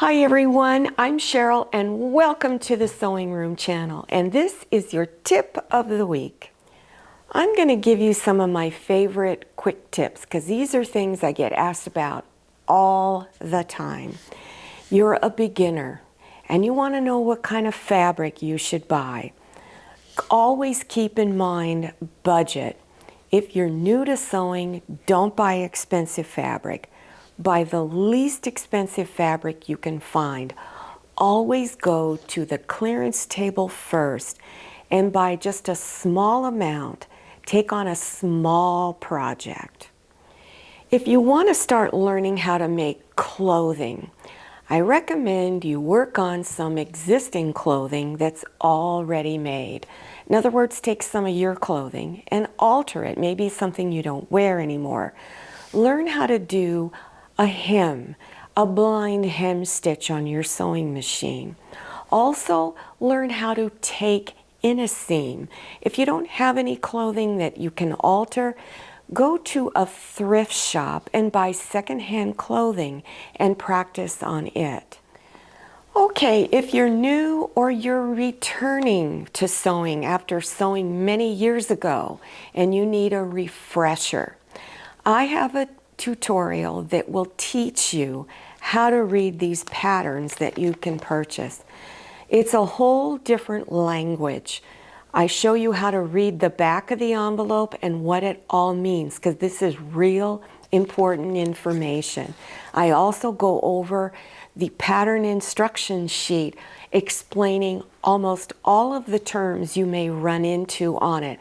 Hi everyone, I'm Cheryl and welcome to the Sewing Room channel, and this is your tip of the week. I'm going to give you some of my favorite quick tips because these are things I get asked about all the time. You're a beginner and you want to know what kind of fabric you should buy. Always keep in mind budget. If you're new to sewing, don't buy expensive fabric. Buy the least expensive fabric you can find. Always go to the clearance table first and buy just a small amount. Take on a small project. If you want to start learning how to make clothing, I recommend you work on some existing clothing that's already made. In other words, take some of your clothing and alter it. Maybe something you don't wear anymore. Learn how to do a hem, a blind hem stitch on your sewing machine. Also, learn how to take in a seam. If you don't have any clothing that you can alter, go to a thrift shop and buy secondhand clothing and practice on it. Okay, if you're new or you're returning to sewing after sewing many years ago and you need a refresher, I have a tutorial that will teach you how to read these patterns that you can purchase. It's a whole different language. I show you how to read the back of the envelope and what it all means, because this is real important information. I also go over the pattern instruction sheet explaining almost all of the terms you may run into on it.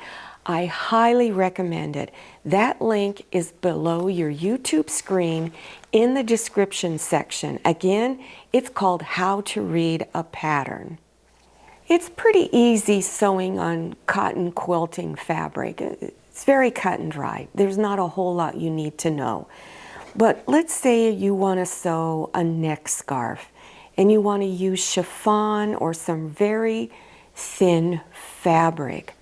I highly recommend it. That link is below your YouTube screen in the description section. Again, it's called How to Read a Pattern. It's pretty easy sewing on cotton quilting fabric. It's very cut and dry. There's not a whole lot you need to know. But let's say you want to sew a neck scarf and you want to use chiffon or some very thin fabric.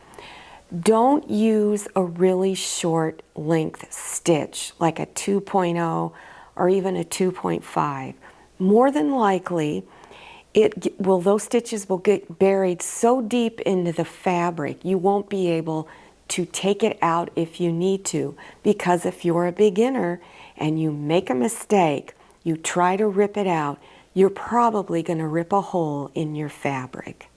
Don't use a really short length stitch like a 2.0 or even a 2.5. More than likely, those stitches will get buried so deep into the fabric you won't be able to take it out if you need to, because if you're a beginner and you make a mistake, you try to rip it out, you're probably going to rip a hole in your fabric.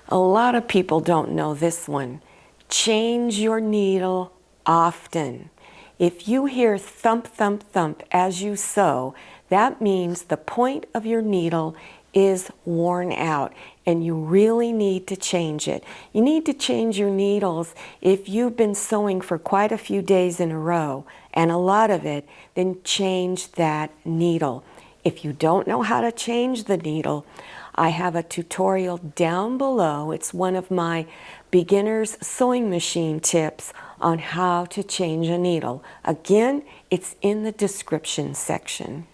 A lot of people don't know this one. Change your needle often. If you hear thump, thump, thump as you sew, that means the point of your needle is worn out and you really need to change it. You need to change your needles if you've been sewing for quite a few days in a row, and a lot of it, then change that needle. If you don't know how to change the needle, I have a tutorial down below. It's one of my beginner's sewing machine tips on how to change a needle. Again, it's in the description section.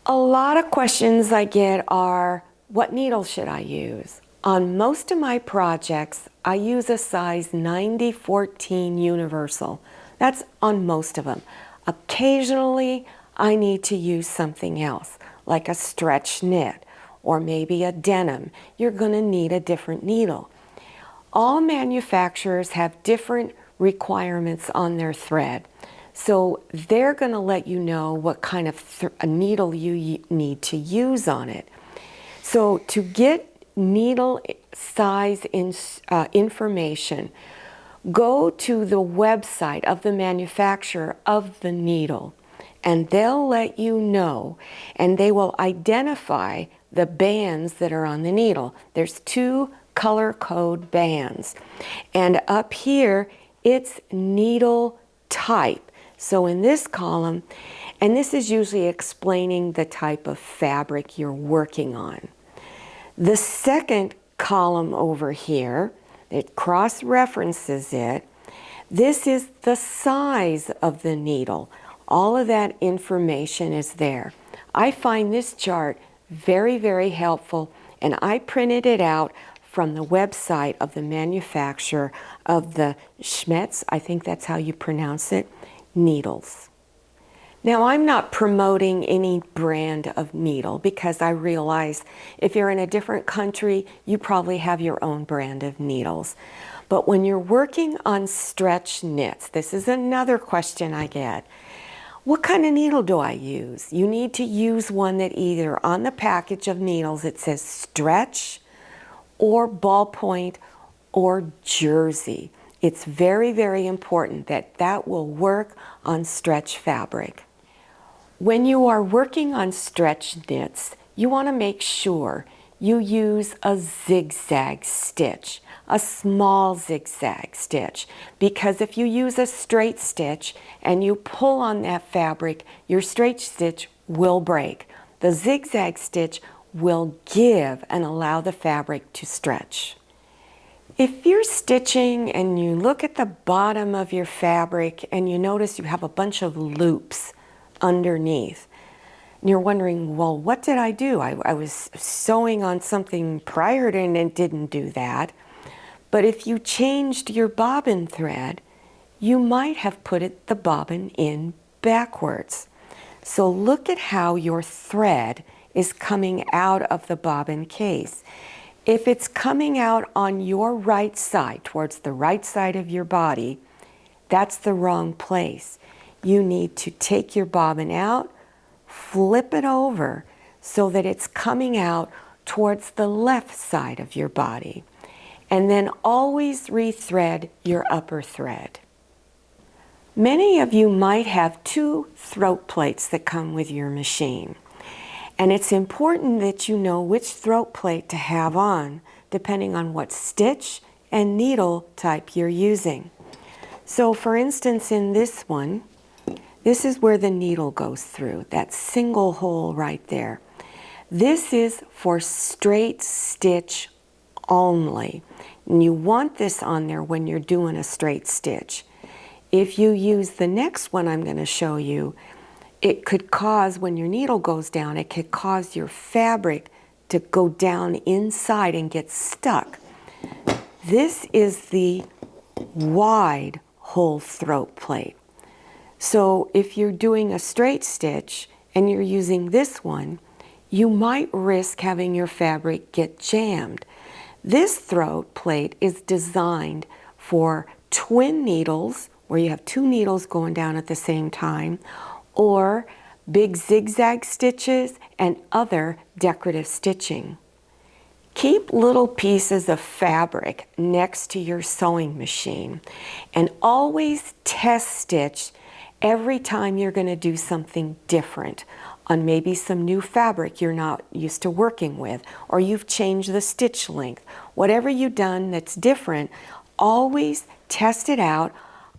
A lot of questions I get are, what needle should I use? On most of my projects, I use a size 90-14 universal. That's on most of them. Occasionally, I need to use something else, like a stretch knit or maybe a denim. You're going to need a different needle. All manufacturers have different requirements on their thread. So they're going to let you know what kind of a needle you need to use on it. So to get needle size information, go to the website of the manufacturer of the needle, and they'll let you know, and they will identify the bands that are on the needle. There's 2 color code bands, and up here it's needle type. So in this column, and this is usually explaining the type of fabric you're working on. The second column over here, it cross-references it. This is the size of the needle. All of that information is there. I find this chart very, very helpful, and I printed it out from the website of the manufacturer of the Schmetz, I think that's how you pronounce it, needles. Now, I'm not promoting any brand of needle because I realize if you're in a different country, you probably have your own brand of needles. But when you're working on stretch knits, this is another question I get. What kind of needle do I use? You need to use one that either on the package of needles it says stretch or ballpoint or jersey. It's very, very important that that will work on stretch fabric. When you are working on stretch knits, you want to make sure you use a zigzag stitch, a small zigzag stitch, because if you use a straight stitch and you pull on that fabric, your straight stitch will break. The zigzag stitch will give and allow the fabric to stretch. If you're stitching and you look at the bottom of your fabric and you notice you have a bunch of loops underneath, and you're wondering, well, what did I do? I was sewing on something prior to and it didn't do that. But if you changed your bobbin thread, you might have put the bobbin in backwards. So look at how your thread is coming out of the bobbin case. If it's coming out on your right side, towards the right side of your body, that's the wrong place. You need to take your bobbin out, flip it over so that it's coming out towards the left side of your body. And then always rethread your upper thread. Many of you might have 2 throat plates that come with your machine. And it's important that you know which throat plate to have on, depending on what stitch and needle type you're using. So for instance, in this one, this is where the needle goes through, that single hole right there. This is for straight stitch only. And you want this on there when you're doing a straight stitch. If you use the next one I'm going to show you, it could cause, when your needle goes down, it could cause your fabric to go down inside and get stuck. This is the wide hole throat plate. So if you're doing a straight stitch and you're using this one, you might risk having your fabric get jammed. This throat plate is designed for twin needles, where you have 2 needles going down at the same time, or big zigzag stitches and other decorative stitching. Keep little pieces of fabric next to your sewing machine and always test stitch every time you're going to do something different on maybe some new fabric you're not used to working with, or you've changed the stitch length. Whatever you've done that's different, always test it out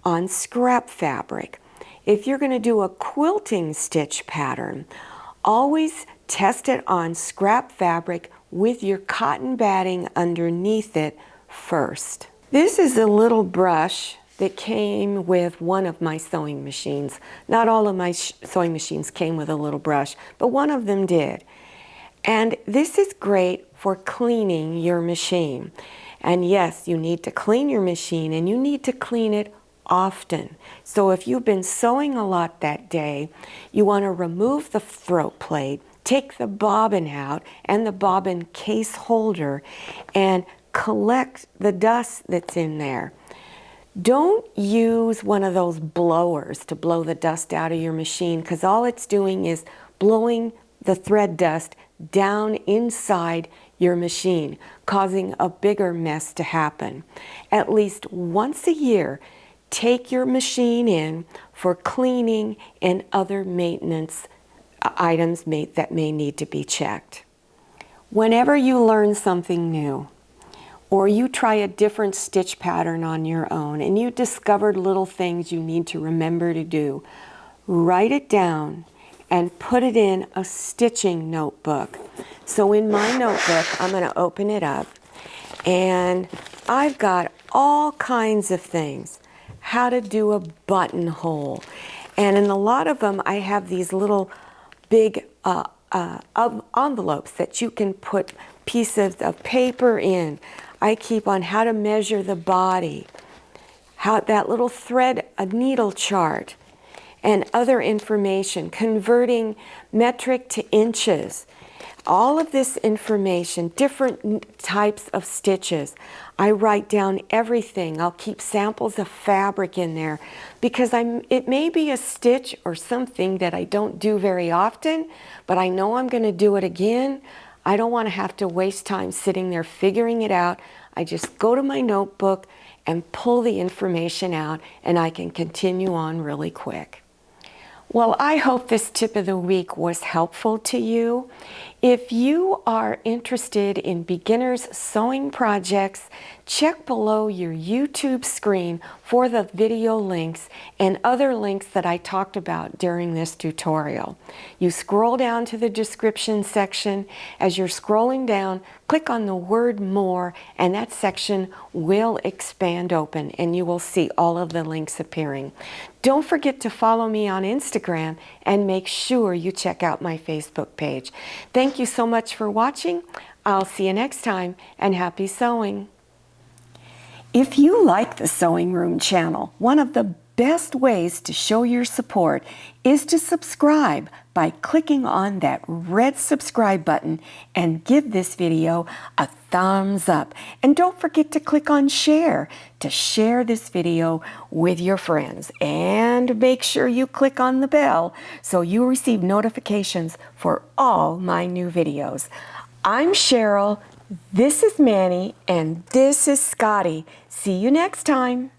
on scrap fabric. If you're going to do a quilting stitch pattern, always test it on scrap fabric with your cotton batting underneath it first. This is a little brush that came with one of my sewing machines. Not all of my sewing machines came with a little brush, but one of them did. And this is great for cleaning your machine. And yes, you need to clean your machine, and you need to clean it often. So if you've been sewing a lot that day, you want to remove the throat plate, take the bobbin out and the bobbin case holder, and collect the dust that's in there. Don't use one of those blowers to blow the dust out of your machine, because all it's doing is blowing the thread dust down inside your machine, causing a bigger mess to happen. At least once a year, take your machine in for cleaning and other maintenance items that may need to be checked. Whenever you learn something new, or you try a different stitch pattern on your own and you discovered little things you need to remember to do, write it down and put it in a stitching notebook. So in my notebook, I'm going to open it up, and I've got all kinds of things. How to do a buttonhole. And in a lot of them, I have these little big envelopes that you can put pieces of paper in. I keep on how to measure the body, how that little thread, a needle chart. and other information, converting metric to inches. All of this information, different types of stitches. I write down everything. I'll keep samples of fabric in there because it may be a stitch or something that I don't do very often, but I know I'm going to do it again. I don't want to have to waste time sitting there figuring it out. I just go to my notebook and pull the information out, and I can continue on really quick. Well, I hope this tip of the week was helpful to you. If you are interested in beginners sewing projects, check below your YouTube screen for the video links and other links that I talked about during this tutorial. You scroll down to the description section. As you're scrolling down, click on the word more, and that section will expand open and you will see all of the links appearing. Don't forget to follow me on Instagram and make sure you check out my Facebook page. Thank you so much for watching. I'll see you next time, and happy sewing. If you like the Sewing Room channel, one of the best ways to show your support is to subscribe by clicking on that red subscribe button and give this video a thumbs up. And don't forget to click on share to share this video with your friends. And make sure you click on the bell so you receive notifications for all my new videos. I'm Cheryl, this is Manny, and this is Scotty. See you next time.